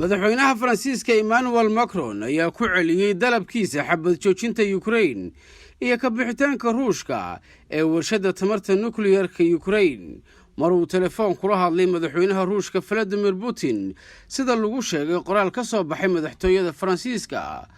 madaxweynaha Faransiiska Emmanuel Macron ayaa ku celiyay dalabkiisa xabad joojinta Ukraine iyo ka bixitaanka Ruushka ee warshada tamarta nuclear-ka Ukraine maruu telefoon kula hadlay madaxweynaha Ruushka Vladimir Putin sida lagu sheegay qoraal ka soo baxay madaxtooyada Faransiiska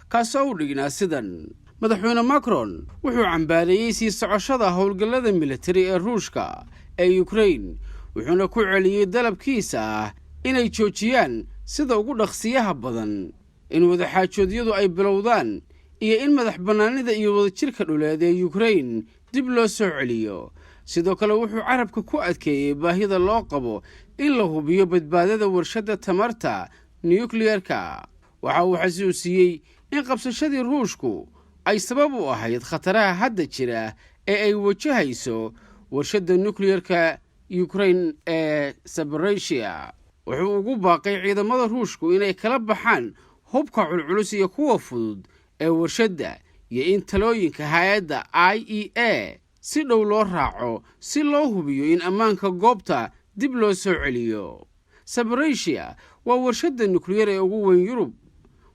kaasoo u dhignaa sidan. madaxweyne Macron wuxuu cambaareeyay sii socoshada howlgallada militari ee Ruushka ee Ukraine wuxuuna ku celiyay dalabkiisa inay joojiyaan sida ugu dhaqsiyaha badan in wadaxaajoodyadu ay bilowdaan iyo in madax bannaanida iyo wadajirka dhuleed ee Ukraine dib loo soo celiyo. sidoo kale wuxuu carabka ku adkeeyay baahida loo qabo in la hubiyo badbaadada warshada tamarta nuclear-ka. waxa uu xasuusiyay in qabsashadii Ruushku ay sabab u ahayd khataraha hadda jira ee ay wajahayso warshada nuclear-ka Ukraine ee Zaporizhzhia. wuxuu ugu baaqay ciidamada Ruushku inay kala baxaan hubka culculus iyo kuwa fudud ee warshada iyo in talooyinka hay'adda IAEA si dhow loo raaco si loo hubiyo in ammaanka goobta dib loo soo celiyo. Zaporizhzhia waa warshada nuclear ee ugu weyn Yurub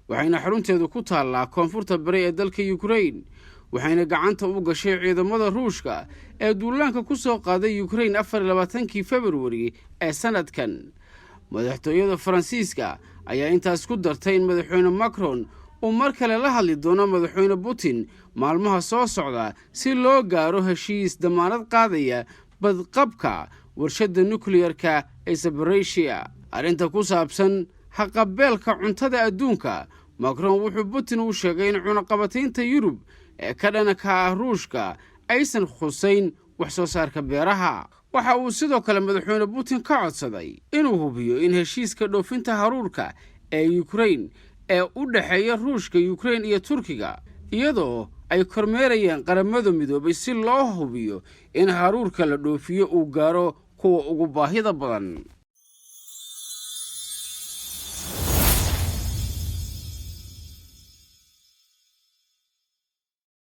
waxayna xarunteedu ku taallaa koonfurta bari ee dalka Ukraine waxayna gacanta u gashay ciidamada Ruushka ee duulaanka ku soo qaaday Ukraine 24 February ee sanadkan. madaxtooyada Faransiiska ayaa intaas ku dartay in madaxweyne Macron uu mar kale la hadli doono madaxweyne Putin maalmaha soo socda si loo gaaro heshiis damaanad qaadaya badqabka warshada nuclear-ka ee Zaporizhzhia. arrinta ku saabsan haqabeelka cuntada adduunka, Macron wuxuu Putin u sheegay in cunaqabataynta Yurub ee ka dhanka Ruushka aysan khuseyn wax soo saarka beeraha. waxa uu sidoo kale madaxweyne Putin ka codsaday inuu hubiyo in heshiiska dhoofinta haruurka ee Ukraine ee u dhaxeeya Ruushka, Ukraine iyo Turkiga iyadoo ay kormeerayaan qaramada midoobay si loo hubiyo in haruurka la dhoofiyo uu gaaro kuwa ugu baahida badan.